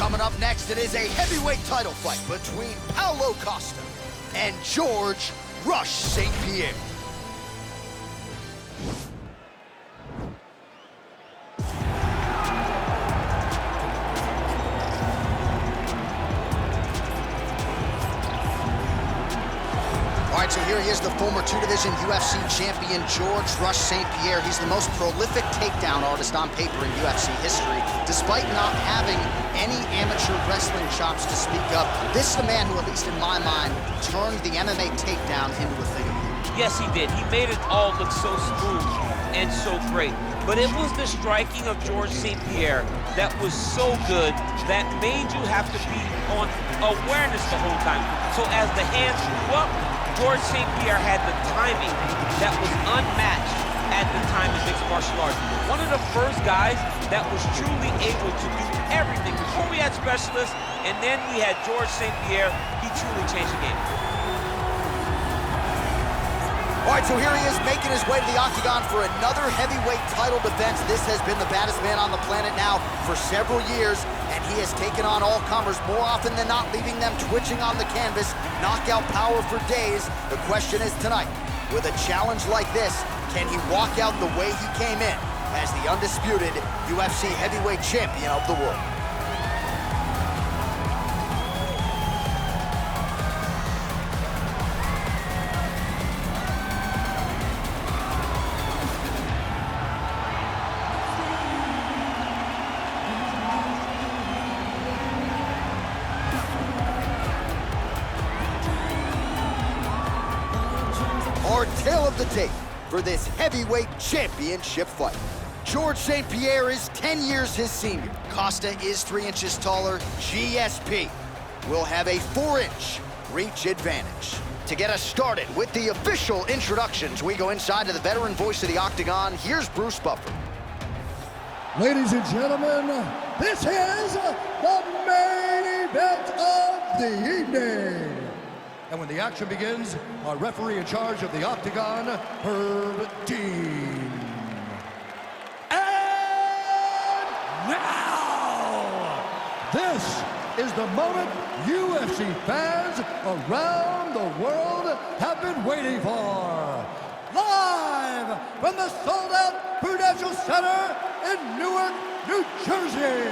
Coming up next, it is a heavyweight title fight between Paulo Costa and George "Rush" St-Pierre. All right, so here he is, the former two-division UFC champion, George "Rush" St-Pierre. He's the most prolific takedown artist on paper in UFC history. Despite not having any amateur wrestling chops to speak of, this is the man who, at least in my mind, turned the MMA takedown into a thing. Yes, he did. He made it all look so smooth and so great. But it was the striking of George St-Pierre that was so good that made you have to be on awareness the whole time. So as the hands flew up, George St-Pierre had the timing that was unmatched at the time in mixed martial arts. One of the first guys that was truly able to do everything. Before we had specialists, and then we had George St-Pierre. He truly changed the game. All right, so here he is making his way to the octagon for another heavyweight title defense. This has been the baddest man on the planet now for several years, and he has taken on all comers more often than not, leaving them twitching on the canvas, knockout power for days. The question is tonight, with a challenge like this, can he walk out the way he came in as the undisputed UFC heavyweight champion of the world? Our tale of the tape for this heavyweight championship fight. George St-Pierre is 10 years his senior. Costa is 3 inches taller. GSP will have a 4-inch reach advantage. To get us started with the official introductions, we go inside to the veteran voice of the octagon. Here's Bruce Buffer. Ladies and gentlemen, this is the main event of the evening. And when the action begins, our referee in charge of the octagon, Herb Dean. And now, this is the moment UFC fans around the world have been waiting for. Live from the sold-out Prudential Center in Newark, New Jersey.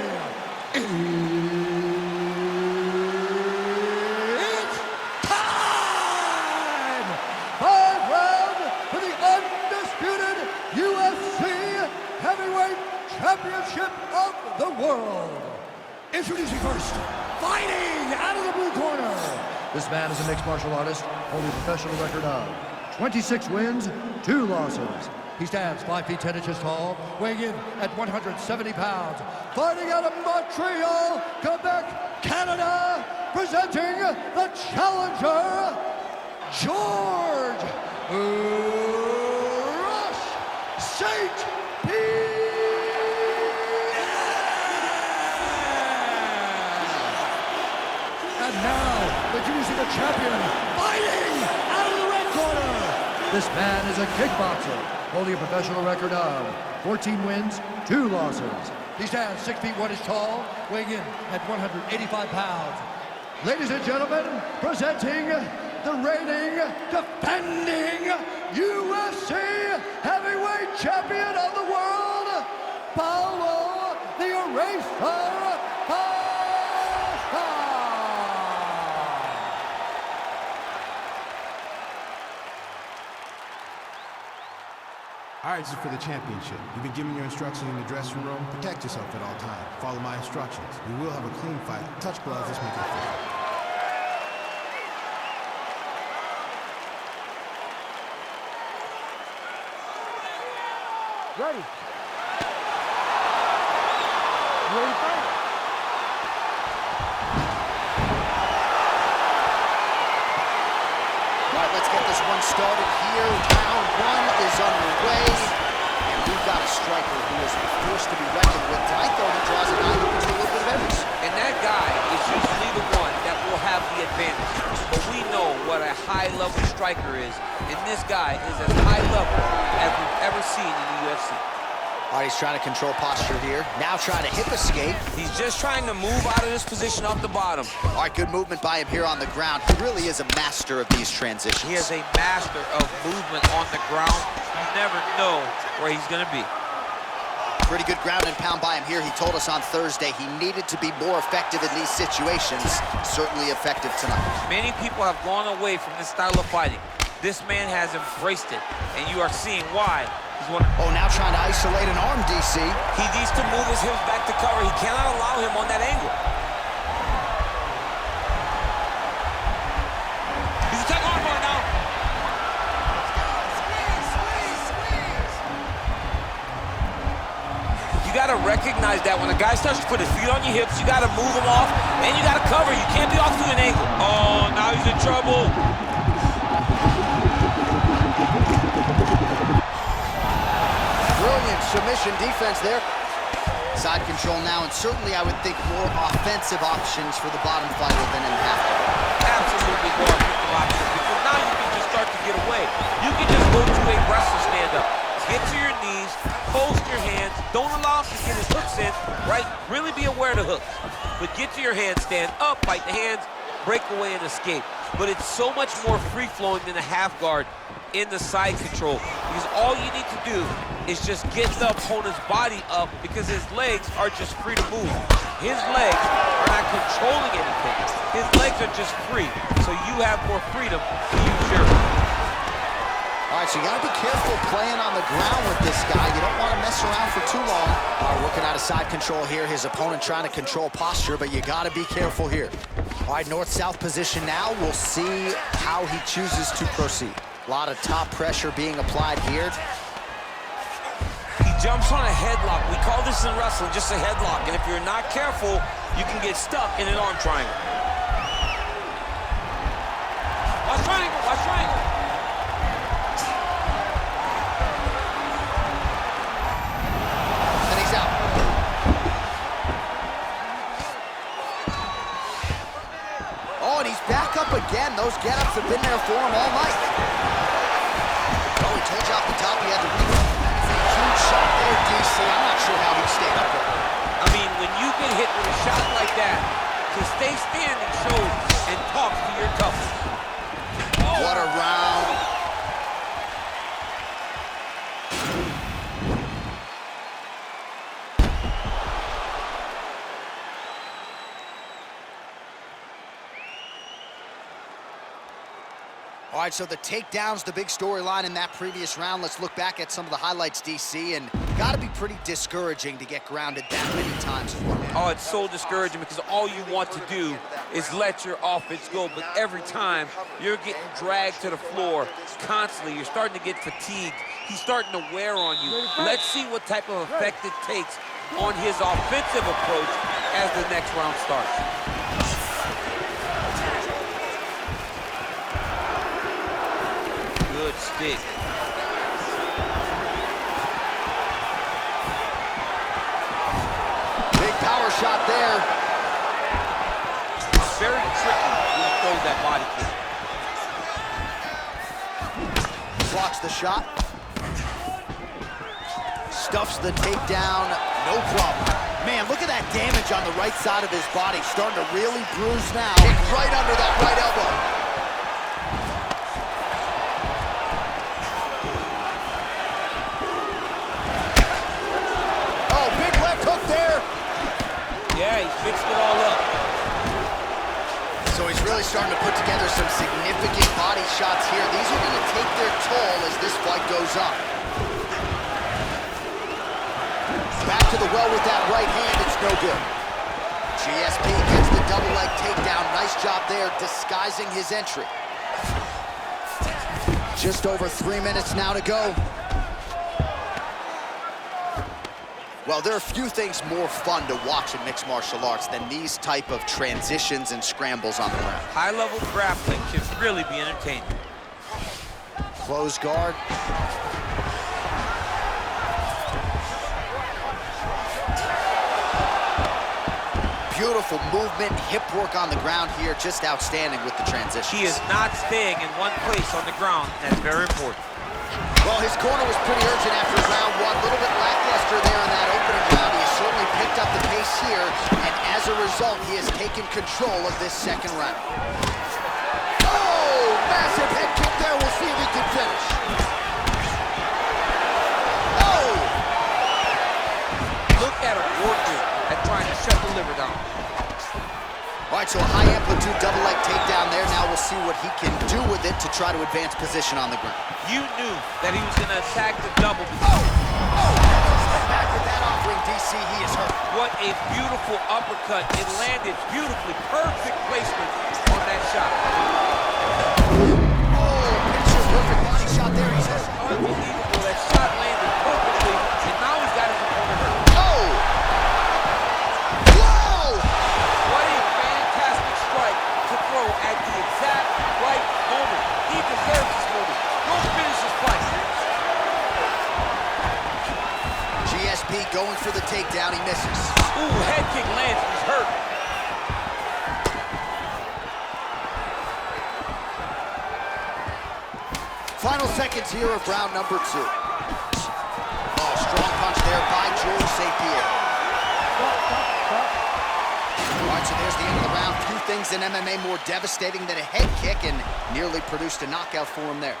Championship of the world. Introducing first, fighting out of the blue corner. This man is a mixed martial artist, holding a professional record of 26 wins, 2 losses. He stands 5 feet 10 inches tall, weighing in at 170 pounds. Fighting out of Montreal, Quebec, Canada, presenting the challenger, George "Rush" St-Pierre. And now, introducing the champion, fighting out of the red corner. This man is a kickboxer, holding a professional record of 14 wins, 2 losses. He stands 6 feet 1 inch tall, weighing in at 185 pounds. Ladies and gentlemen, presenting the reigning, defending UFC heavyweight champion of the world, Paulo the Eraser Costa. All right, this is for the championship. You've been given your instructions in the dressing room. Protect yourself at all times. Follow my instructions. We will have a clean fight. Touch gloves, let's make it official. Ready. You ready to fight? All right, let's get this one started here. Round 1 is underway, and we've got a striker who is a force to be reckoned with. Tonight, though, he draws a guy who can do a little bit of everything. And that guy is usually the one that will have the advantage. But we know what a high-level striker is, and this guy is as high level as we've ever seen in the UFC. All right, he's trying to control posture here. Now trying to hip escape. He's just trying to move out of this position off the bottom. All right, good movement by him here on the ground. He really is a master of these transitions. He is a master of movement on the ground. You never know where he's going to be. Pretty good ground and pound by him here. He told us on Thursday he needed to be more effective in these situations. Certainly effective tonight. Many people have gone away from this style of fighting. This man has embraced it, and you are seeing why. Oh, now trying to isolate an arm, DC. He needs to move his hips back to cover. He cannot allow him on that angle. He's attacking arm right now. You got to recognize that when a guy starts to put his feet on your hips, you got to move him off, and you got to cover. You can't be off to an angle. Oh, now he's in trouble. Brilliant submission defense there. Side control now, and certainly I would think more offensive options for the bottom fighter than in the half. Absolutely more offensive options, because now you can just start to get away. You can just go to a wrestler stand-up. Get to your knees, post your hands, don't allow him to get his hooks in, right? Really be aware of the hooks. But get to your hands, stand up, bite the hands, break away and escape. But it's so much more free-flowing than a half guard in the side control, because all you need to do is just get the opponent's body up, because his legs are just free to move. His legs are not controlling anything. His legs are just free, so you have more freedom to use your. All right, so you got to be careful playing on the ground with this guy. You don't want to mess around for too long. All right, working out of side control here. His opponent trying to control posture, but you got to be careful here. All right, north-south position now. We'll see how he chooses to proceed. A lot of top pressure being applied here. He jumps on a headlock. We call this in wrestling just a headlock. And if you're not careful, you can get stuck in an arm triangle. Watch triangle, watch triangle. And he's out. Oh, and he's back up again. Those get-ups have been there for him all night. Oh, he told you off the top he had to reload. Huge shot there, DC. I'm not sure how he'd stand up there. I mean, when you get hit with a shot like that, to stay standing shows and talks to your toughness. Oh. What a round. All right, so the takedown's the big storyline in that previous round. Let's look back at some of the highlights, DC, and gotta be pretty discouraging to get grounded that many times as one man. Oh, it's so discouraging, because all you want to do is let your offense go, but every time you're getting dragged to the floor constantly, you're starting to get fatigued. He's starting to wear on you. Let's see what type of effect it takes on his offensive approach as the next round starts. Good stick. Big power shot there. It's very tricky when he throws that body kick. Blocks the shot. Stuffs the takedown, no problem. Man, look at that damage on the right side of his body. Starting to really bruise now. Kick right under that right elbow. Yeah, he fixed it all up. So he's really starting to put together some significant body shots here. These are going to take their toll as this fight goes on. Back to the well with that right hand. It's no good. GSP gets the double leg takedown. Nice job there disguising his entry. Just over 3 minutes now to go. Well, there are few things more fun to watch in mixed martial arts than these type of transitions and scrambles on the ground. High-level grappling can really be entertaining. Close guard. Beautiful movement, hip work on the ground here, just outstanding with the transition. He is not staying in one place on the ground. That's very important. Well, his corner was pretty urgent after round one. A little bit lackluster there in that opening round. He has certainly picked up the pace here, and as a result, he has taken control of this second round. Oh, massive head kick there. We'll see if he can finish. Oh! Look at him working at trying to shut the liver down. All right, so a high-amplitude double-leg takedown there. Now we'll see what he can do with it to try to advance position on the ground. You knew that he was going to attack the double. Back with that offering, DC, he is hurt. What a beautiful uppercut. It landed beautifully. Perfect placement on that shot. Oh, picture perfect body shot there, he says. Unbelievable. That shot landed perfectly, and now he's got his opponent hurt. Oh! Whoa! What a fantastic strike to throw at the exact right moment. He deserves this moment. Go finish his fight. GSP going for the takedown, he misses. Ooh, head kick lands, he's hurt. Final seconds here of round number 2. Oh, strong punch there by George St-Pierre. All right, so there's the end of the round. Few things in MMA more devastating than a head kick, and nearly produced a knockout for him there.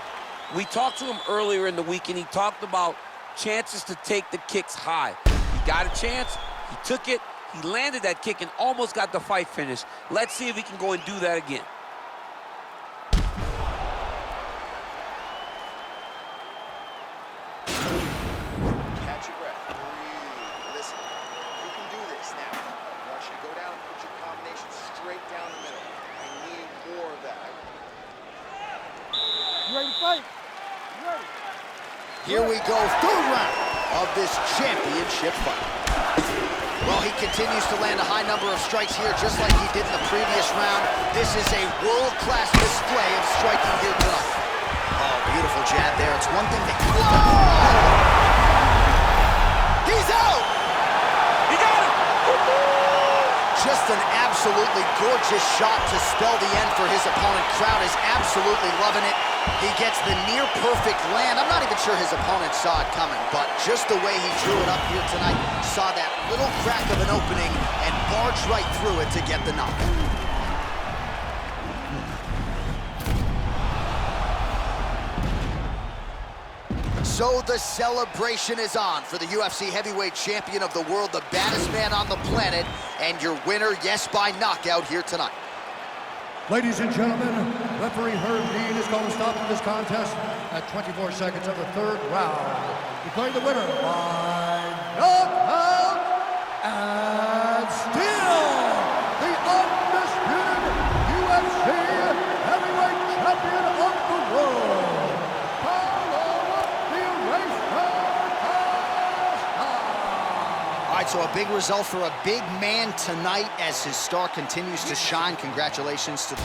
We talked to him earlier in the week, and he talked about chances to take the kicks high. He got a chance, he took it, he landed that kick and almost got the fight finished. Let's see if he can go and do that again. Catch your breath. Breathe. Listen, you can do this now. I want you to go down and put your combination straight down the middle. I need more of that. You ready to fight? You ready? Here we go, third round of this championship fight. Well, he continues to land a high number of strikes here, just like he did in the previous round. This is a world-class display of striking here tonight. Oh, beautiful jab there. It's one thing to... Whoa! He's out! He got him! Just an absolutely gorgeous shot to spell the end for his opponent. Crowd is absolutely loving it. He gets the near-perfect land. I'm not even sure his opponent saw it coming, but just the way he drew it up here tonight, saw that little crack of an opening and barged right through it to get the knock. So the celebration is on for the UFC heavyweight champion of the world, the baddest man on the planet, and your winner, yes, by knockout here tonight. Ladies and gentlemen, referee Herb Dean is going to stop this contest at 24 seconds of the third round, declaring the winner by knockout and still the undisputed UFC heavyweight champion of the world, Paulo the Eraser Costa. All right, so a big result for a big man tonight as his star continues to shine. Congratulations to